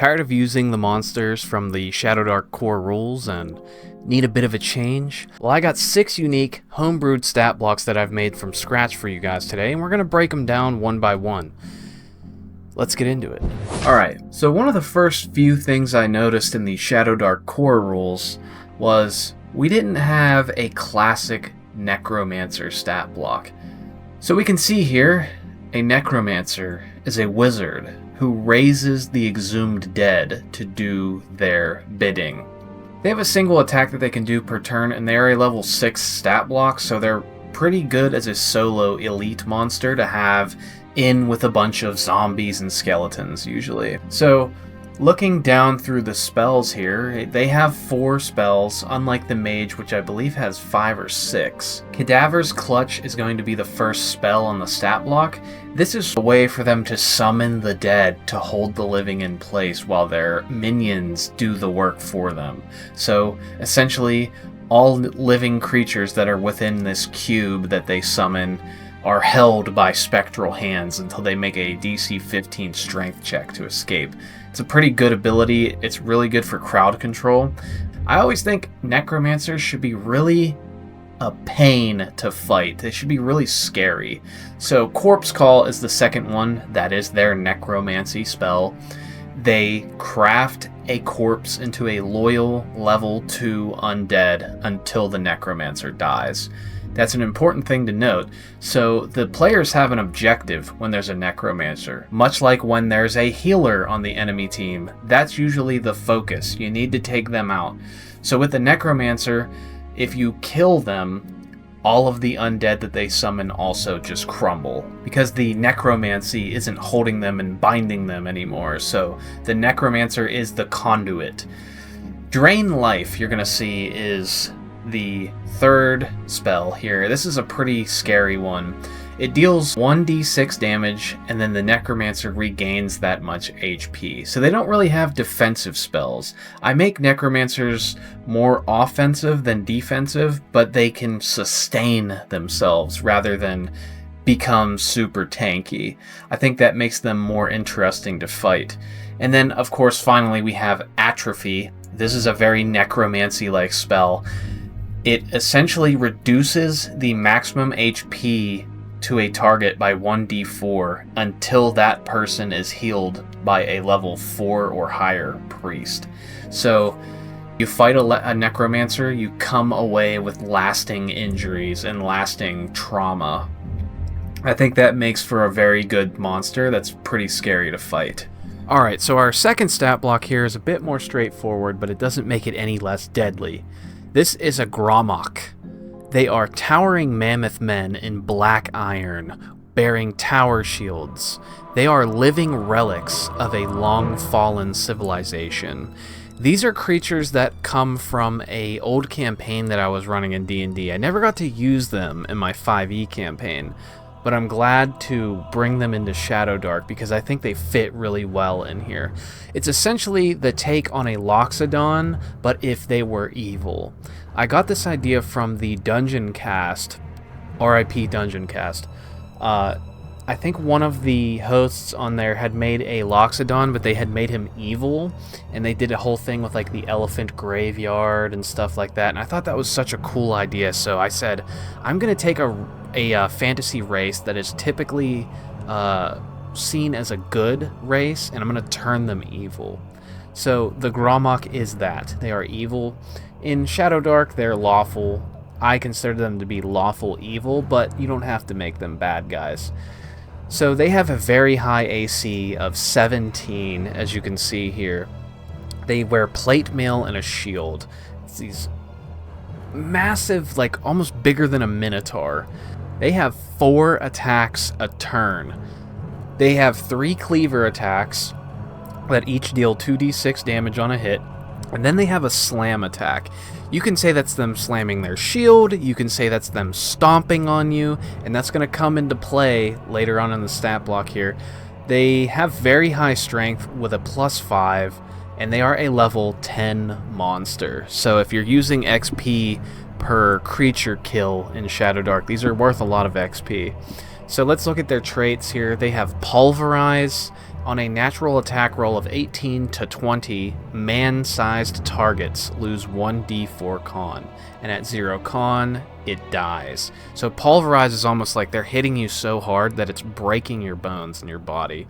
Tired of using the monsters from the Shadowdark core rules and need a bit of a change? Well, I got 6 unique homebrewed stat blocks that I've made from scratch for you guys today, and we're going to break them down one by one. Let's get into it. Alright, so one of the first few things I noticed in the Shadowdark core rules was we didn't have a classic Necromancer stat block. So we can see here, a Necromancer is a wizard who raises the exhumed dead to do their bidding. They have a single attack that they can do per turn, and they are a level 6 stat block, so they're pretty good as a solo elite monster to have in with a bunch of zombies and skeletons, usually. So, looking down through the spells here, they have 4 spells, unlike the mage, which I believe has 5 or 6. Cadaver's Clutch is going to be the first spell on the stat block. This is a way for them to summon the dead to hold the living in place while their minions do the work for them. So, essentially, all living creatures that are within this cube that they summon are held by spectral hands until they make a DC 15 strength check to escape. It's a pretty good ability. It's really good for crowd control. I always think Necromancers should be really a pain to fight. They should be really scary. So Corpse Call is the second one. That is their necromancy spell. They craft a corpse into a loyal level 2 undead until the Necromancer dies. That's an important thing to note. So the players have an objective when there's a Necromancer. Much like when there's a healer on the enemy team, that's usually the focus. You need to take them out. So with the Necromancer, if you kill them, all of the undead that they summon also just crumble, because the necromancy isn't holding them and binding them anymore. So the Necromancer is the conduit. Drain Life, you're going to see, is the third spell here. This is a pretty scary one. It deals 1d6 damage, and then the Necromancer regains that much HP. So they don't really have defensive spells. I make Necromancers more offensive than defensive, but they can sustain themselves rather than become super tanky. I think that makes them more interesting to fight. And then, of course, finally we have Atrophy. This is a very Necromancy-like spell. It essentially reduces the maximum HP to a target by 1d4 until that person is healed by a level 4 or higher priest. So you fight a Necromancer, you come away with lasting injuries and lasting trauma. I think that makes for a very good monster that's pretty scary to fight. Alright, so our second stat block here is a bit more straightforward, but it doesn't make it any less deadly. This is a Grommok. They are towering Mammoth-men in black iron, bearing tower shields. They are living relics of a long-fallen civilization. These are creatures that come from an old campaign that I was running in D&D. I never got to use them in my 5e campaign, but I'm glad to bring them into Shadowdark because I think they fit really well in here. It's essentially the take on a Loxodon, but if they were evil. I got this idea from the Dungeon Cast, RIP Dungeon Cast. I think one of the hosts on there had made a Loxodon, but they had made him evil, and they did a whole thing with like the elephant graveyard and stuff like that, and I thought that was such a cool idea, so I said, I'm going to take a fantasy race that is typically seen as a good race, and I'm going to turn them evil. So the Grommok is that. They are evil. In Shadowdark, they're lawful. I consider them to be lawful evil, but you don't have to make them bad guys. So they have a very high AC of 17, as you can see here. They wear plate mail and a shield. It's these massive, like almost bigger than a minotaur. They have 4 attacks a turn. They have 3 cleaver attacks that each deal 2d6 damage on a hit. And then they have a slam attack. You can say that's them slamming their shield, you can say that's them stomping on you, and that's going to come into play later on in the stat block here. They have very high strength with a +5, and they are a level 10 monster. So if you're using XP per creature kill in Shadowdark, these are worth a lot of XP. So let's look at their traits here. They have Pulverize, On a natural attack roll of 18 to 20, man-sized targets lose 1d4 con, and at 0 con, it dies. So pulverize is almost like they're hitting you so hard that it's breaking your bones in your body.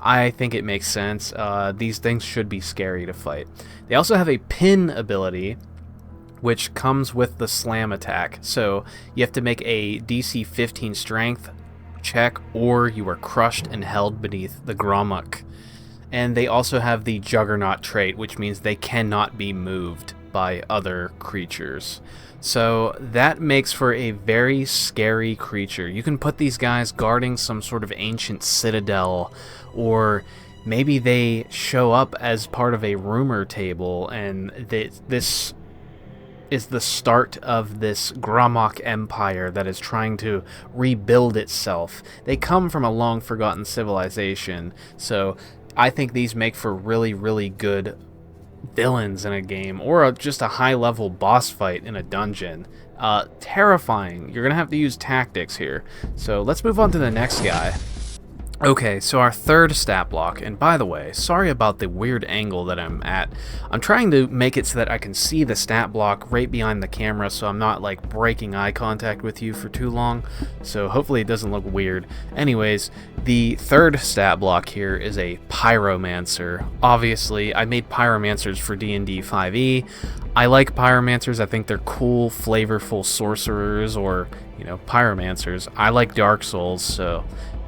I think it makes sense. These things should be scary to fight. They also have a pin ability, which comes with the slam attack. So you have to make a DC 15 strength check, or you are crushed and held beneath the Grommok. And they also have the Juggernaut trait, which means they cannot be moved by other creatures. So that makes for a very scary creature. You can put these guys guarding some sort of ancient citadel, or maybe they show up as part of a rumor table, and this is the start of this Grommok empire that is trying to rebuild itself. They come from a long-forgotten civilization, so I think these make for really, really good villains in a game, or just a high-level boss fight in a dungeon. Terrifying. You're going to have to use tactics here. So let's move on to the next guy. Okay, so our third stat block, and by the way, sorry about the weird angle that I'm at. I'm trying to make it so that I can see the stat block right behind the camera, so I'm not like breaking eye contact with you for too long, so hopefully it doesn't look weird. Anyways, the third stat block here is a Pyromancer. Obviously, I made Pyromancers for D&D 5e. I like Pyromancers. I think they're cool, flavorful sorcerers, or, you know, Pyromancers. I like Dark Souls, so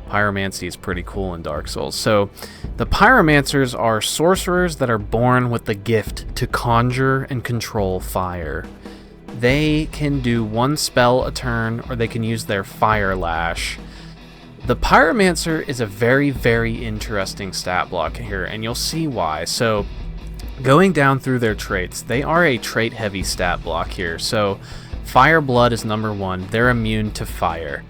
Pyromancy is pretty cool in Dark Souls. So the Pyromancers are sorcerers that are born with the gift to conjure and control fire. They can do one spell a turn, or they can use their Fire Lash. The Pyromancer is a very, very interesting stat block here, and you'll see why. So going down through their traits, they are a trait-heavy stat block here. So Fire Blood is number 1. They're immune to fire.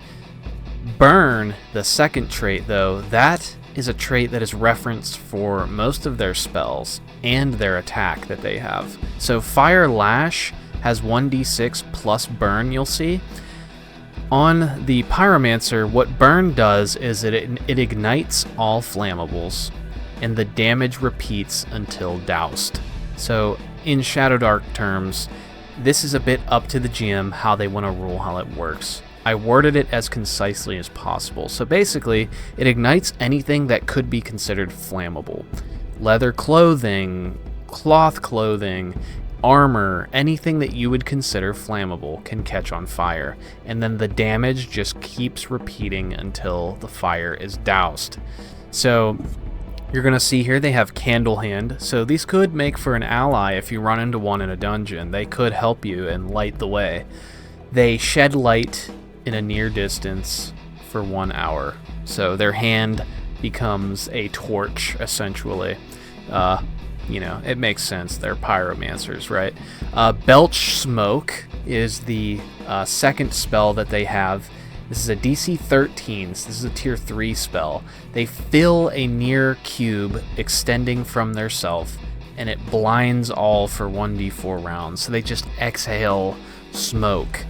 Burn, the second trait, though, that is a trait that is referenced for most of their spells and their attack that they have. So Fire Lash has 1d6 plus Burn, you'll see. On the Pyromancer, what Burn does is it ignites all flammables, and the damage repeats until doused. So in Shadowdark terms, this is a bit up to the GM how they want to rule how it works. I worded it as concisely as possible. So basically, it ignites anything that could be considered flammable. Leather clothing, cloth clothing, armor, anything that you would consider flammable can catch on fire. And then the damage just keeps repeating until the fire is doused. So you're going to see here they have Candle Hand. So these could make for an ally if you run into one in a dungeon. They could help you and light the way. They shed light in a near distance for 1 hour. So their hand becomes a torch, essentially. You know, it makes sense. They're Pyromancers, right? Belch Smoke is the second spell that they have. This is a DC 13, so this is a tier 3 spell. They fill a near cube extending from their self, and it blinds all for 1d4 rounds. So they just exhale smoke,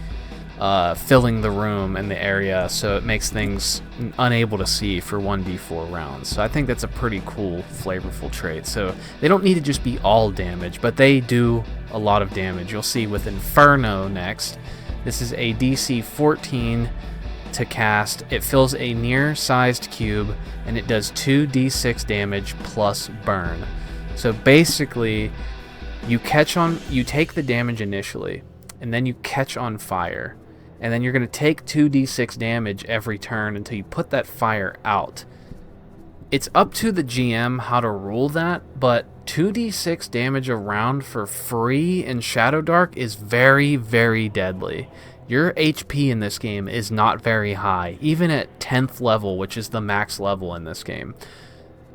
filling the room and the area, so it makes things unable to see for 1d4 rounds. So I think that's a pretty cool, flavorful trait. So they don't need to just be all damage, but they do a lot of damage. You'll see with Inferno next. This is a DC 14 to cast. It fills a near-sized cube, and it does 2d6 damage plus burn. So basically, you take the damage initially, and then you catch on fire. And then you're going to take 2d6 damage every turn until you put that fire out. It's up to the GM how to rule that, but 2d6 damage a round for free in Shadowdark is very, very deadly. Your HP in this game is not very high, even at 10th level, which is the max level in this game.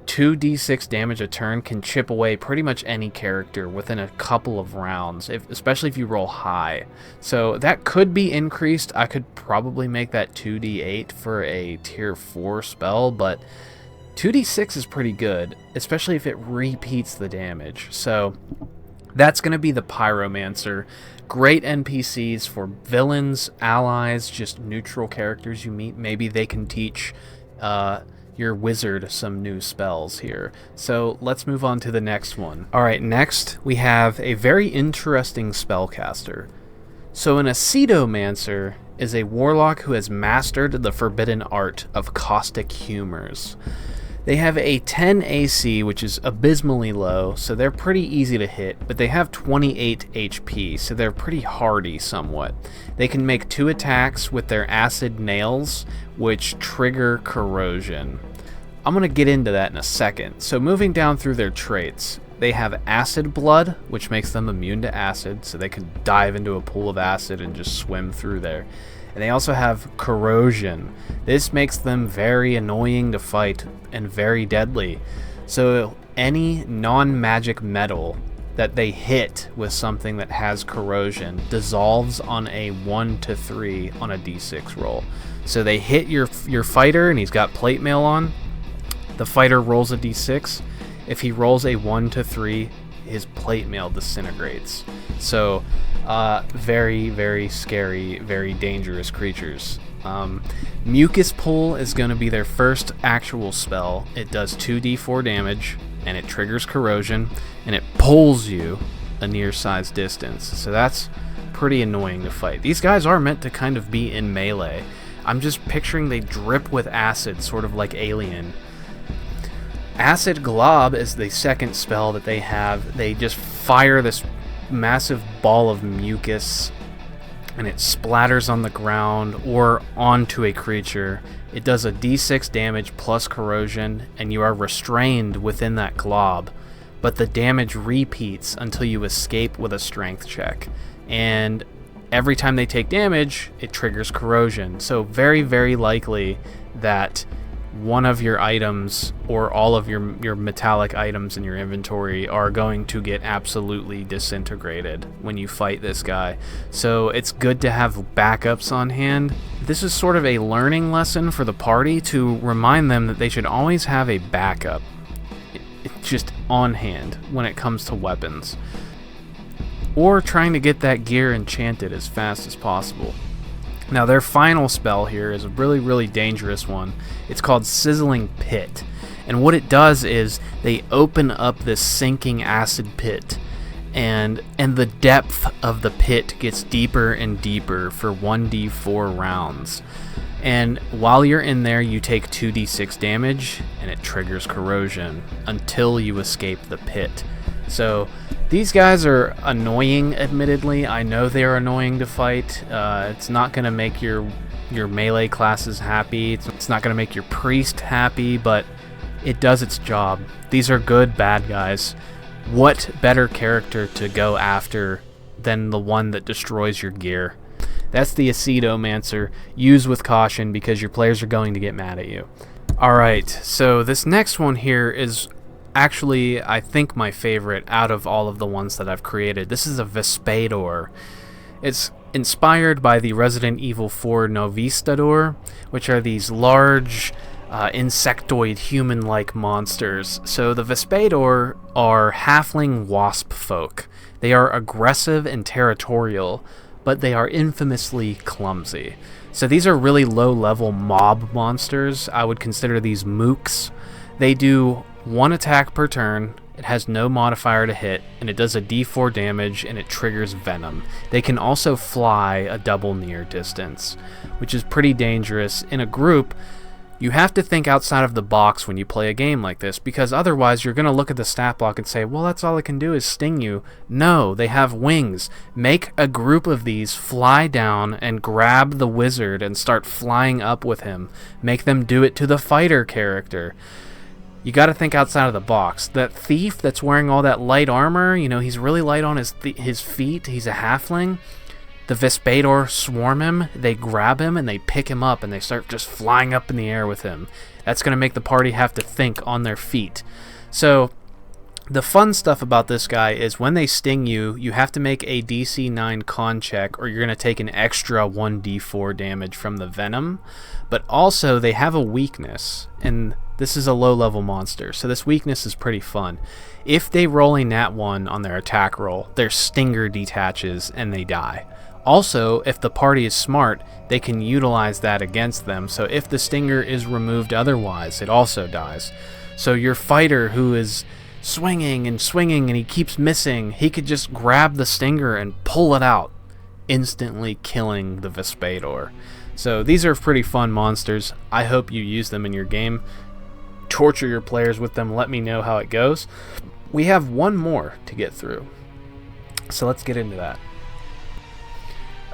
2d6 damage a turn can chip away pretty much any character within a couple of rounds, especially if you roll high. So that could be increased. I could probably make that 2d8 for a tier 4 spell, but 2d6 is pretty good, especially if it repeats the damage. So that's going to be the Pyromancer. Great NPCs for villains, allies, just neutral characters you meet. Maybe they can teach your wizard some new spells here. So let's move on to the next one. Alright, next we have a very interesting spellcaster. So an Acidomancer is a warlock who has mastered the forbidden art of caustic humors. They have a 10 AC, which is abysmally low, so they're pretty easy to hit, but they have 28 HP, so they're pretty hardy somewhat. They can make 2 attacks with their acid nails, which trigger corrosion. I'm going to get into that in a second. So moving down through their traits, they have acid blood, which makes them immune to acid, so they can dive into a pool of acid and just swim through there. And they also have corrosion. This makes them very annoying to fight and very deadly. So any non-magic metal that they hit with something that has corrosion dissolves on a 1 to 3 on a d6 roll. So they hit your fighter and he's got plate mail on. The fighter rolls a d6. If he rolls a 1 to 3, his plate mail disintegrates. So very, very scary, very dangerous creatures. Mucus Pull is going to be their first actual spell. It does 2d4 damage, and it triggers corrosion, and it pulls you a near-sized distance. So that's pretty annoying to fight. These guys are meant to kind of be in melee. I'm just picturing they drip with acid, sort of like Alien. Acid Glob is the second spell that they have. They just fire this massive ball of mucus and it splatters on the ground or onto a creature. It does a d6 damage plus corrosion, and you are restrained within that glob, but the damage repeats until you escape with a strength check. And every time they take damage, it triggers corrosion. So very, very likely that one of your items or all of your metallic items in your inventory are going to get absolutely disintegrated when you fight this guy. So it's good to have backups on hand. This is sort of a learning lesson for the party to remind them that they should always have a backup just on hand when it comes to weapons, or trying to get that gear enchanted as fast as possible. Now their final spell here is a really, really dangerous one. It's called Sizzling Pit. And what it does is they open up this sinking acid pit, and the depth of the pit gets deeper and deeper for 1d4 rounds. And while you're in there, you take 2d6 damage, and it triggers corrosion until you escape the pit. So these guys are annoying, admittedly. I know they're annoying to fight. It's not going to make your melee classes happy. It's not going to make your priest happy, but it does its job. These are good bad guys. What better character to go after than the one that destroys your gear? That's the Acidomancer. Use with caution because your players are going to get mad at you. Alright, so this next one here is actually, I think, my favorite out of all of the ones that I've created. This is a Vespaedor. It's inspired by the Resident Evil 4 Novistador, which are these large insectoid human-like monsters. So the Vespaedor are halfling wasp folk. They are aggressive and territorial, but they are infamously clumsy. So these are really low-level mob monsters. I would consider these mooks. They do 1 attack per turn, it has no modifier to hit, and it does a d4 damage, and it triggers venom. They can also fly a double near distance, which is pretty dangerous. In a group, you have to think outside of the box when you play a game like this, because otherwise you're going to look at the stat block and say, well, that's all it can do is sting you. No, they have wings. Make a group of these fly down and grab the wizard and start flying up with him. Make them do it to the fighter character. You got to think outside of the box. That thief that's wearing all that light armor, you know, he's really light on his feet. He's a halfling. The Vespaedor swarm him, they grab him, and they pick him up, and they start just flying up in the air with him. That's going to make the party have to think on their feet. So the fun stuff about this guy is when they sting you, you have to make a DC 9 con check, or you're going to take an extra 1d4 damage from the venom. But also, they have a weakness, and this is a low-level monster, so this weakness is pretty fun. If they roll a nat 1 on their attack roll, their stinger detaches, and they die. Also, if the party is smart, they can utilize that against them. So if the stinger is removed otherwise, it also dies. So your fighter who is swinging and swinging and he keeps missing, he could just grab the stinger and pull it out, instantly killing the Vespaedor. So these are pretty fun monsters. I hope you use them in your game. Torture your players with them. Let me know how it goes. We have one more to get through, so let's get into that.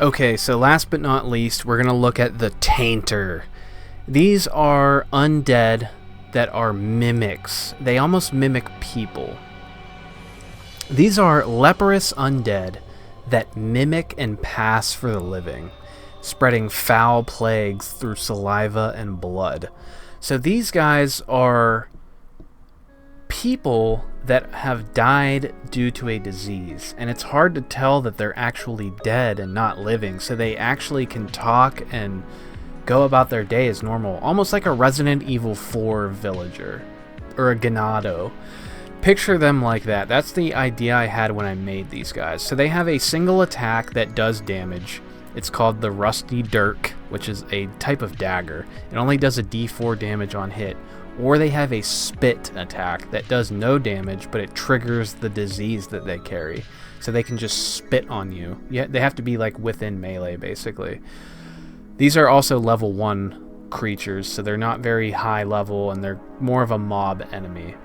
Okay, so last but not least, we're going to look at the Tainter. These are undead that are mimics. They almost mimic people. These are leprous undead that mimic and pass for the living, spreading foul plagues through saliva and blood. So these guys are people that have died due to a disease, and it's hard to tell that they're actually dead and not living, so they actually can talk and go about their day as normal, almost like a Resident Evil 4 villager or a Ganado. Picture them like that. That's the idea I had when I made these guys. So they have a single attack that does damage. It's called the Rusty Dirk, which is a type of dagger. It only does a d4 damage on hit. Or they have a spit attack that does no damage, but it triggers the disease that they carry. So they can just spit on you. Yeah, they have to be like within melee, basically. These are also level 1 creatures, so they're not very high level, and they're more of a mob enemy.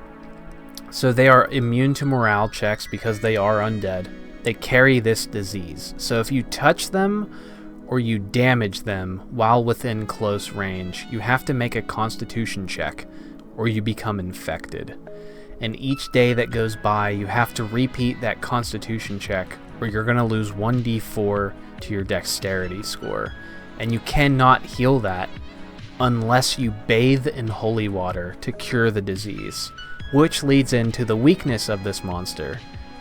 So they are immune to morale checks because they are undead. They carry this disease. So if you touch them or you damage them while within close range, you have to make a constitution check or you become infected. And each day that goes by, you have to repeat that constitution check or you're going to lose 1d4 to your dexterity score. And you cannot heal that unless you bathe in holy water to cure the disease, which leads into the weakness of this monster.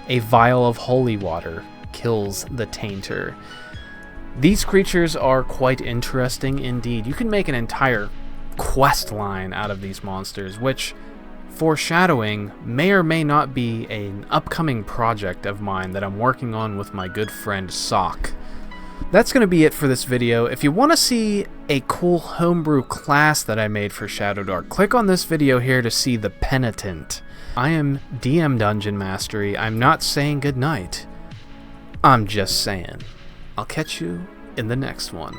A vial of holy water kills the Tainter. These creatures are quite interesting indeed. You can make an entire quest line out of these monsters, which, foreshadowing, may or may not be an upcoming project of mine that I'm working on with my good friend Sock. That's going to be it for this video. If you want to see a cool homebrew class that I made for Shadowdark, click on this video here to see the Penitent. I am DM Dungeon Mastery. I'm not saying goodnight. I'm just saying. I'll catch you in the next one.